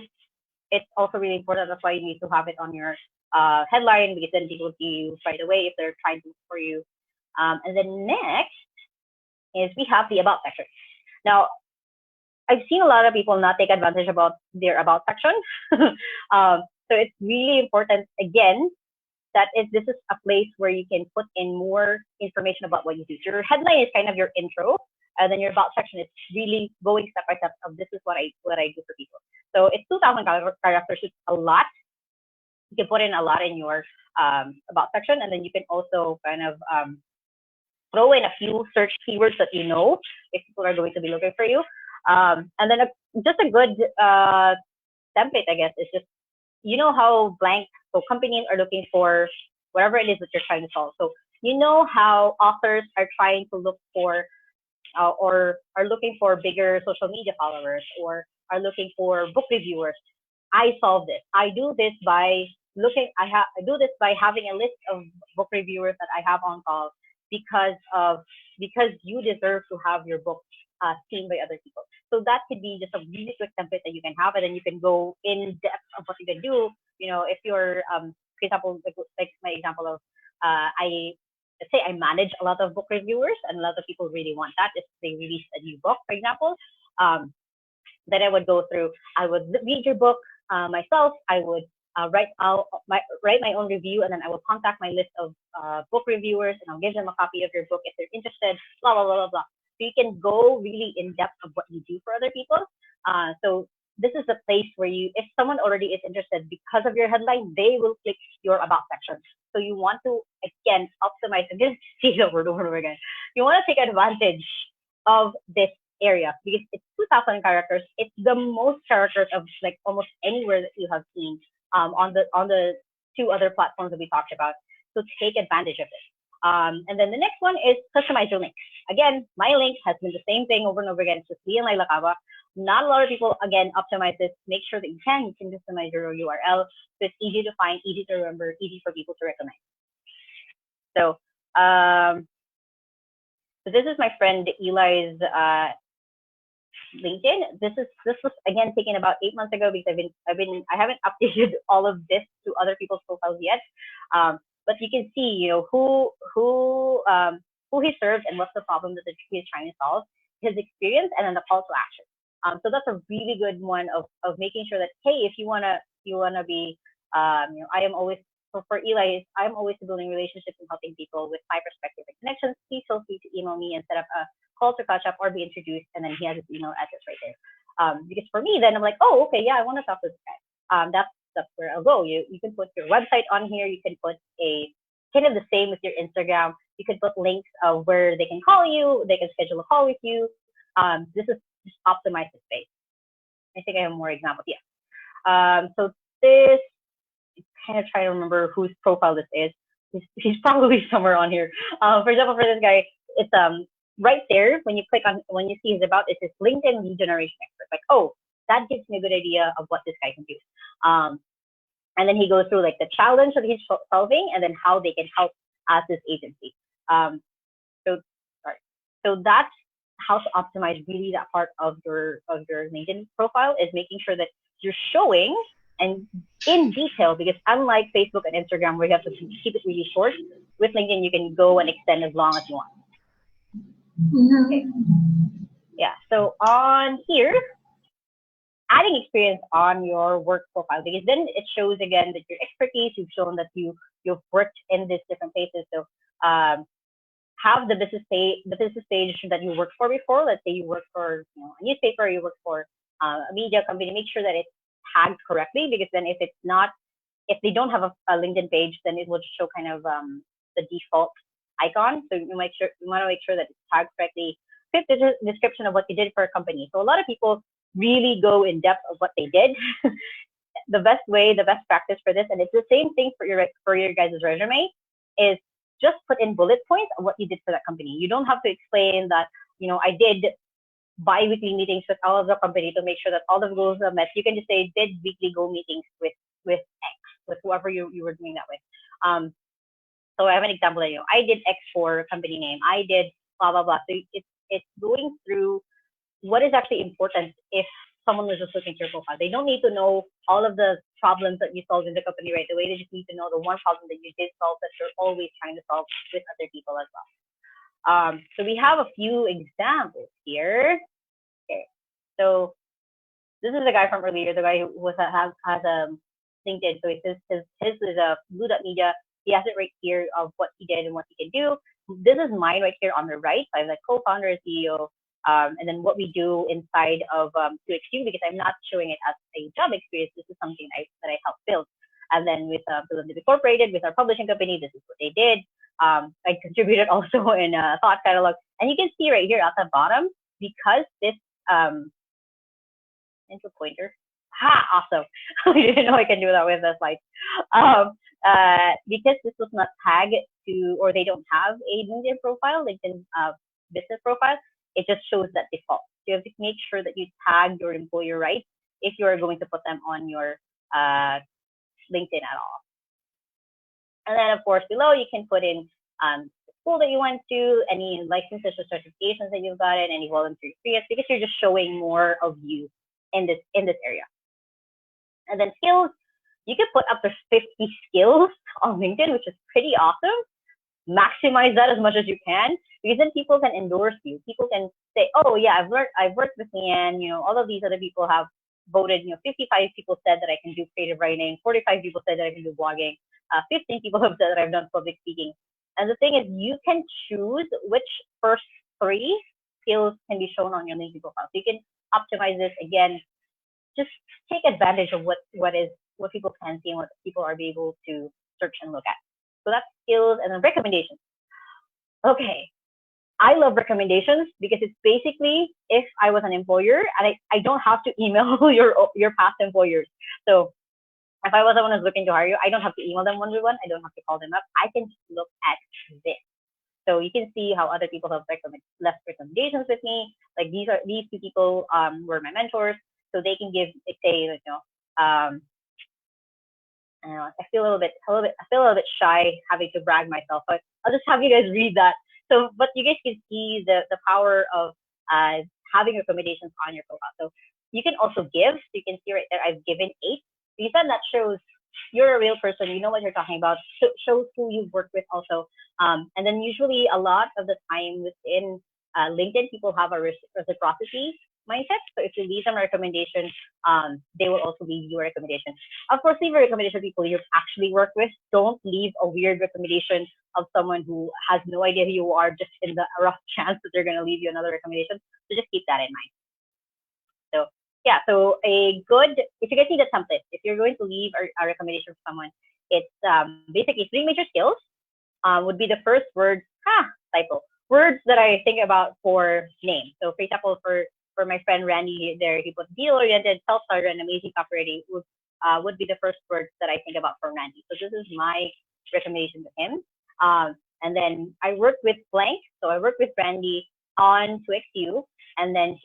Speaker 1: it's also really important. That's why you need to have it on your headline, because then people see you right away if they're trying to look for you. And then next is we have the about section. Now, I've seen a lot of people not take advantage about their about section. So it's really important, again, that this is a place where you can put in more information about what you do. So your headline is kind of your intro, and then your about section is really going step by step of this is what I do for people. So it's 2,000 characters, it's a lot. You can put in a lot in your about section, and then you can also kind of throw in a few search keywords that you know if people are going to be looking for you. And then just a good template, I guess, is just, you know how blank, so companies are looking for whatever it is that you're trying to solve. So you know how authors are trying to look for or are looking for bigger social media followers or are looking for book reviewers. I solve this. I do this by having a list of book reviewers that I have on call because you deserve to have your book seen by other people. So that could be just a really quick template that you can have, and then you can go in depth of what you can do. You know, if you're, for example, like my example of, let's say I manage a lot of book reviewers, and a lot of people really want that if they release a new book, for example. Then I would go through. I would read your book myself. I would write my own review, and then I will contact my list of book reviewers, and I'll give them a copy of your book if they're interested. Blah blah blah blah blah. So you can go really in depth of what you do for other people. So this is the place where if someone already is interested because of your headline, they will click your about section. So you want to, again, optimize, and this is over and over again. You want to take advantage of this area because it's 2,000 characters. It's the most characters of like almost anywhere that you have seen on the two other platforms that we talked about. So take advantage of this. And then the next one is customize your link. Again, my link has been the same thing over and over again. It's just Lee and Lacaba. Not a lot of people, again, optimize this. Make sure that you can customize your URL. So it's easy to find, easy to remember, easy for people to recognize. So, so this is my friend Eli's LinkedIn. This was again taken about 8 months ago because I haven't updated all of this to other people's profiles yet. But you can see, who he serves and what's the problem that he's trying to solve, his experience, and then the call to action. So that's a really good one of making sure that, hey, if you wanna be, I am always, for Eli, I'm always building relationships and helping people with my perspective and connections. Please feel free to email me and set up a call to catch up or be introduced, and then he has his email address right there. Because for me, then I'm like, oh, okay, yeah, I want to talk to this guy. That's where I'll go. You can put your website on here. You can put a kind of the same with your Instagram. You can put links of where they can call you. They can schedule a call with you. This is just optimize the space. I think I have more examples. Yeah. So this, kind of try to remember whose profile this is. He's probably somewhere on here. For example, for this guy, it's right there when you click on, when you see his about, it's this LinkedIn lead generation expert. Like, oh, that gives me a good idea of what this guy can do. And then he goes through like the challenge that he's solving, and then how they can help as this agency. So sorry. So that's how to optimize really that part of your LinkedIn profile, is making sure that you're showing and in detail, because unlike Facebook and Instagram where you have to keep it really short, with LinkedIn you can go and extend as long as you want. Okay. Yeah. So on here, adding experience on your work profile, because then it shows again that your expertise. You've shown that you've worked in these different places. So have the business page that you worked for before. Let's say you work for a newspaper, you work for a media company. Make sure that it's tagged correctly, because then if they don't have a LinkedIn page, then it will show kind of the default icon. So you want to make sure that it's tagged correctly. Fit the description of what you did for a company. So a lot of people really go in depth of what they did. The best practice for this, and it's the same thing for your guys' resume, is just put in bullet points of what you did for that company. You don't have to explain that, I did bi-weekly meetings with all of the company to make sure that all the goals are met. You can just say did weekly goal meetings with X, with whoever you were doing that with. So I have an example that, I did X for company name. I did blah, blah, blah. So it's going through what is actually important if someone was just looking at your profile. They don't need to know all of the problems that you solved in the company right away. They just need to know the one problem that you did solve that you're always trying to solve with other people as well. So we have a few examples here. Okay. So this is the guy from earlier, the guy who has a LinkedIn. So it says his is a blue.media. He has it right here of what he did and what he can do. This is mine right here on the right. So I'm like co-founder, CEO, and then what we do inside of 2XQ, because I'm not showing it as a job experience. This is something that I helped build. And then with Philadelphia Incorporated, with our publishing company, this is what they did. I contributed also in Thought Catalog. And you can see right here at the bottom, because this intro pointer. Awesome. I didn't know I can do that with the slides. Because this was not tagged to, or they don't have a LinkedIn profile, LinkedIn business profile, it just shows that default. So you have to make sure that you tag your employer right if you are going to put them on your LinkedIn at all. And then of course below you can put in the school that you went to, any licenses or certifications that you've gotten, any volunteer experience, because you're just showing more of you in this area. And then skills, you can put up to 50 skills on LinkedIn, which is pretty awesome. Maximize that as much as you can, because then people can endorse you. People can say, oh yeah, I've worked with Leanne, all of these other people have voted, 55 people said that I can do creative writing, 45 people said that I can do blogging, 15 people have said that I've done public speaking. And the thing is, you can choose which first 3 skills can be shown on your LinkedIn profile. So you can optimize this again. Just take advantage of what people can see and what people are able to search and look at. So that's skills. And then recommendations. Okay, I love recommendations because it's basically if I was an employer and I don't have to email your past employers. So if I was someone who's looking to hire you, I don't have to email them one-by-one. I don't have to call them up. I can just look at this. So you can see how other people have left recommendations with me. Like these 2 people were my mentors. So they can give, say, I feel a little bit shy having to brag myself, but I'll just have you guys read that. So, but you guys can see the power of having recommendations on your profile. So you can also give. So you can see right there, I've given 8. Because then that shows you're a real person. You know what you're talking about. Shows who you've worked with also. And then usually a lot of the time within LinkedIn, people have a reciprocity mindset. So if you leave them a recommendation, they will also leave you a recommendation. Of course, leave a recommendation to people you've actually worked with. Don't leave a weird recommendation of someone who has no idea who you are, just in the rough chance that they're going to leave you another recommendation. So just keep that in mind. So yeah, so a good, if you guys need a template, if you're going to leave a recommendation for someone, it's basically 3 major skills. Would be the first word, typo, words that I think about for name. So for example, for my friend Randy there, he put deal-oriented, self-starter, and amazing copywriting would be the first words that I think about for Randy. So this is my recommendation to him. And then I worked with blank. So I worked with Randy on 2XU, and then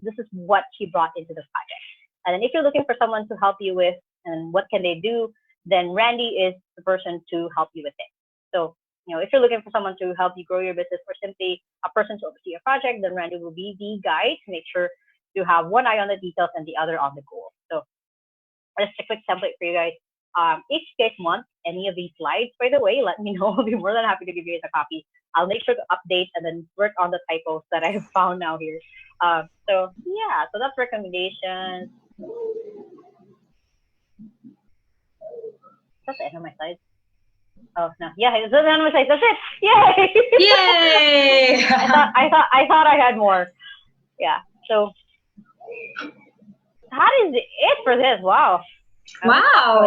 Speaker 1: this is what he brought into the project. And then if you're looking for someone to help you with, and what can they do, then Randy is the person to help you with it. So, if you're looking for someone to help you grow your business, or simply a person to oversee a project, then Randy will be the guy to make sure you have one eye on the details and the other on the goal. So just a quick template for you guys. If you guys want any of these slides, by the way, let me know. I'll be more than happy to give you guys a copy. I'll make sure to update and then work on the typos that I have found now here. So yeah, so that's recommendations. That's the end of my slides. Oh no, yeah, it's the end of my slides. That's it. Yay!
Speaker 2: Yay!
Speaker 1: I thought I had more. Yeah. So that is it for this. Wow.
Speaker 2: Wow.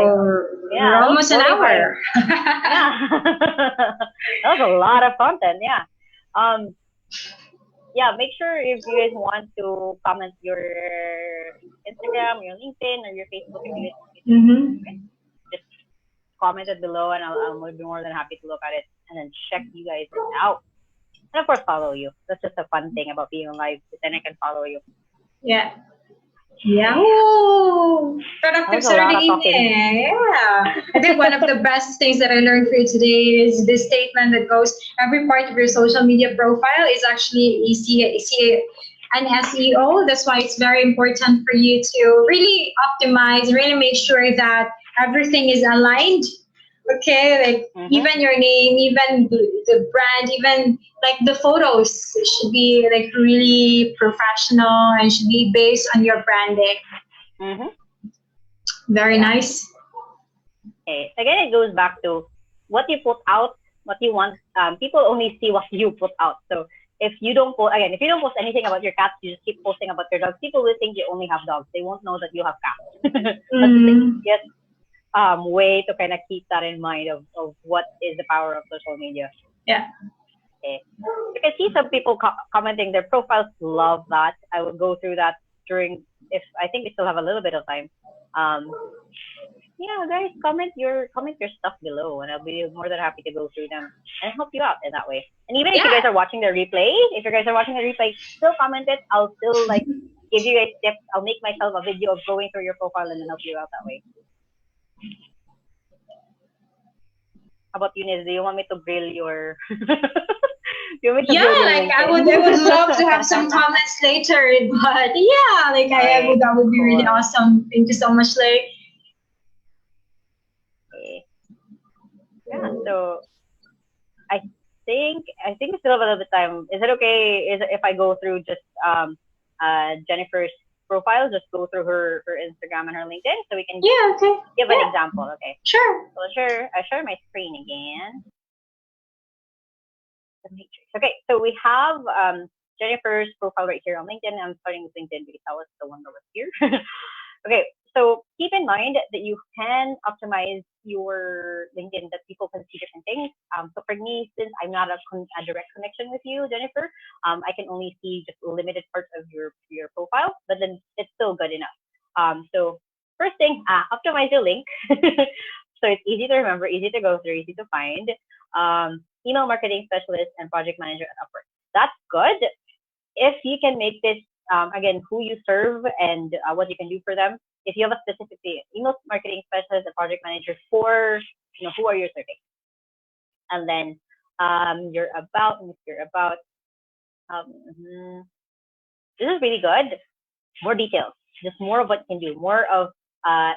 Speaker 1: Yeah,
Speaker 2: We're almost an hour.
Speaker 1: Yeah. That was a lot of content. Yeah. Yeah, make sure if you guys want to comment your Instagram, your LinkedIn, or your Facebook, if you guys just comment it below, and I'll be more than happy to look at it and then check you guys out. And of course, follow you. That's just a fun thing about being live. Then I can follow you.
Speaker 2: Yeah. Yahoo! Productive Saturday evening. Yeah. I think one of the best things that I learned for you today is this statement that goes, every part of your social media profile is actually an SEO. That's why it's very important for you to really optimize, really make sure that everything is aligned. Okay, like even your name, even the brand, even like the photos should be like really professional and should be based on your branding. Very nice.
Speaker 1: Okay. Again, it goes back to what you put out, what you want. People only see what you put out. So if you don't post anything about your cats, you just keep posting about your dogs, people will think you only have dogs. They won't know that you have cats. That's the easiest way to kind of keep that in mind of what is the power of social media.
Speaker 2: Yeah.
Speaker 1: Okay. You can see some people commenting their profiles. Love that. I will go through that if I think we still have a little bit of time. Yeah, guys, comment your stuff below, and I'll be more than happy to go through them and help you out in that way. And even if you guys are watching the replay, still comment it. I'll still give you guys tips. I'll make myself a video of going through your profile and then help you out that way. How about you, Niz? Do you want me to grill your?
Speaker 2: I would love to have some comments later, but yeah, that would be really awesome. Thank you so much, Lay.
Speaker 1: Okay. Yeah, so I think we still have a little bit of time. Is it okay if I go through just Jennifer's profile, just go through her Instagram and her LinkedIn, so we can give an example? Okay.
Speaker 2: Sure.
Speaker 1: So I share my screen again. Okay, so we have Jennifer's profile right here on LinkedIn. I'm starting with LinkedIn because that was the one that was here. Okay, so keep in mind that you can optimize your LinkedIn that people can see different things. So for me, since I'm not a direct connection with you, Jennifer, I can only see just limited parts of your profile, but then it's still good enough. So first thing, optimize your link. So it's easy to remember, easy to go through, easy to find. Email marketing specialist and project manager at Upwork. That's good. If you can make this, again, who you serve and what you can do for them. If you have a specific email marketing specialist and project manager for, who are you serving? And then you're about, this is really good. More details, just more of what you can do, more of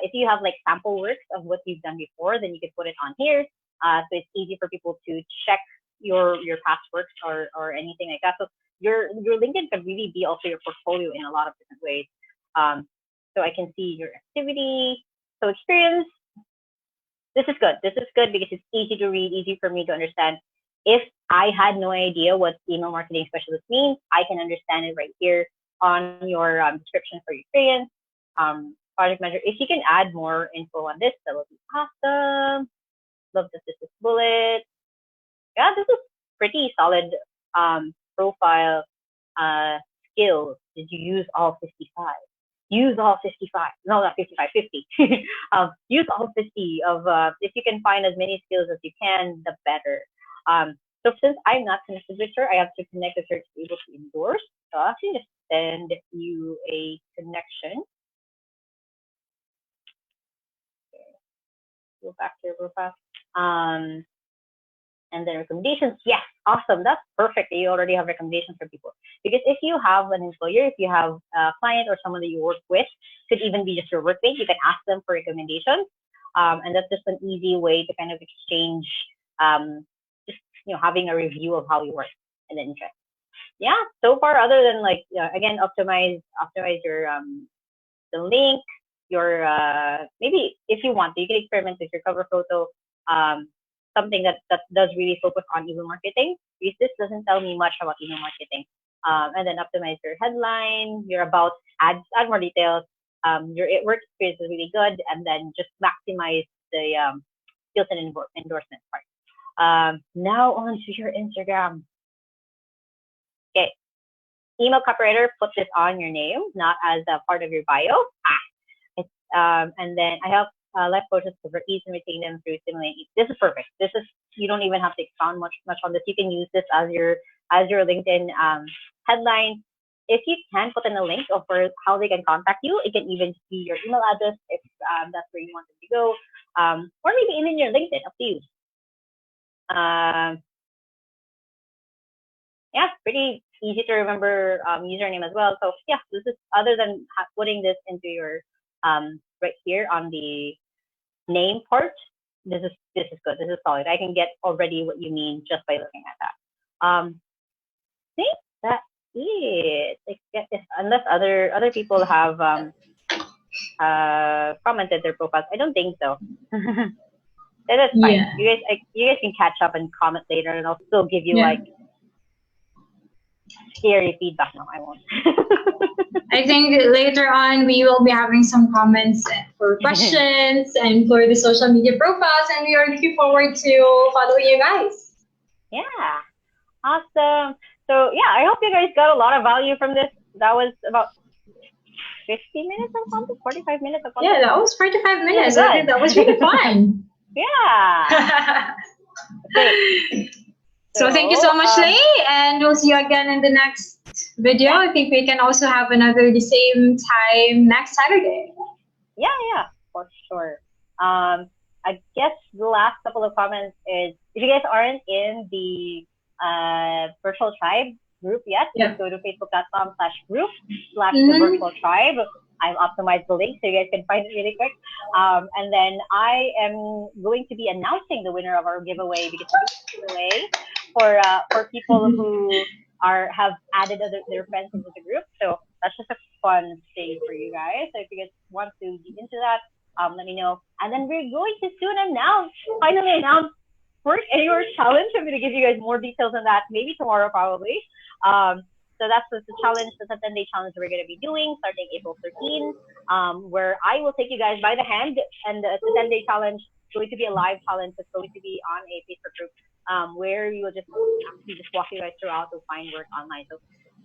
Speaker 1: if you have like sample works of what you've done before, then you can put it on here. So it's easy for people to check your past works or anything like that. So your LinkedIn can really be also your portfolio in a lot of different ways. So I can see your activity, so experience. This is good. This is good because it's easy to read, easy for me to understand. If I had no idea what email marketing specialist means, I can understand it right here on your description for your experience. Project manager. If you can add more info on this, that would be awesome. Love that this is bullet. Yeah, this is pretty solid profile skills. Did you use all 55? Use all 55. No, not 55, 50. Use all 50 of, if you can find as many skills as you can, the better. So since I'm not connected with her, I have to connect with her to be able to endorse. So I'll actually just send you a connection. Go back to your profile. And then recommendations. Yes, awesome. That's perfect. You already have recommendations for people. Because if you have an employer, if you have a client or someone that you work with, could even be just your workmate, you can ask them for recommendations. And that's just an easy way to kind of exchange, just having a review of how you work and the interest. Yeah. So far, other than like again, optimize your the link, your maybe if you want, you can experiment with your cover photo. Something that does really focus on email marketing, because this doesn't tell me much about email marketing. And then optimize your headline, your about, add more details. Your work experience is really good, and then just maximize the skills and endorsement part. Now on to your Instagram. Okay, email copywriter, put this on your name, not as a part of your bio. And then I have life coaches for ease and retain them through stimulating. This is perfect. This is, you don't even have to expound much on this. You can use this as your LinkedIn headline. If you can put in a link of how they can contact you, it can even be your email address if that's where you want them to go, or maybe even your LinkedIn. Up to you. Yeah, pretty easy to remember username as well. So yeah, this is, other than putting this into your right here on the name part, this is good. This is solid. I can get already what you mean just by looking at that. I think that's it. Unless other people have commented their profiles, I don't think so. That's fine. Yeah. You guys can catch up and comment later, and I'll still give you like scary feedback. No, I won't.
Speaker 2: I think later on we will be having some comments for questions and for the social media profiles, and we are looking forward to following you guys.
Speaker 1: Yeah, awesome. So yeah, I hope you guys got a lot of value from this. That was about 50 minutes of content, 45 minutes of content.
Speaker 2: Yeah, that was 45 minutes. I think that was really fun.
Speaker 1: Yeah. Okay.
Speaker 2: So thank you so much, Lei, and we'll see you again in the next video. I think we can also have another the same time next Saturday.
Speaker 1: Yeah, for sure. I guess the last couple of comments is, if you guys aren't in the virtual tribe group yet, just go to facebook.com/group/the virtual tribe. I've optimized the link so you guys can find it really quick. And then I am going to be announcing the winner of our giveaway, because we're doing a giveaway for people who have added their friends into the group. So that's just a fun thing for you guys. So if you guys want to get into that, let me know. And then we're going to soon finally announce Work Anywhere Challenge. I'm going to give you guys more details on that, maybe tomorrow probably. So that's the challenge, the 10-day challenge we're going to be doing starting April 13, where I will take you guys by the hand, and it's a 10-day challenge. It's going to be a live challenge. It's going to be on a Facebook group where we will just walk you guys throughout to find work online. So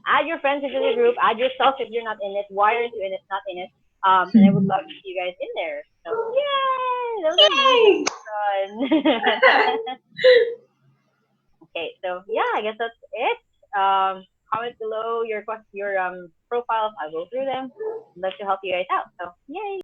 Speaker 1: add your friends into the group, add yourself if you're not in it. Why aren't you in it? Not in it. And I would love to see you guys in there. So yay! That was really fun. Okay, so yeah, I guess that's it. Comment below your profiles. I'll go through them. I'd love to help you guys out. So yay!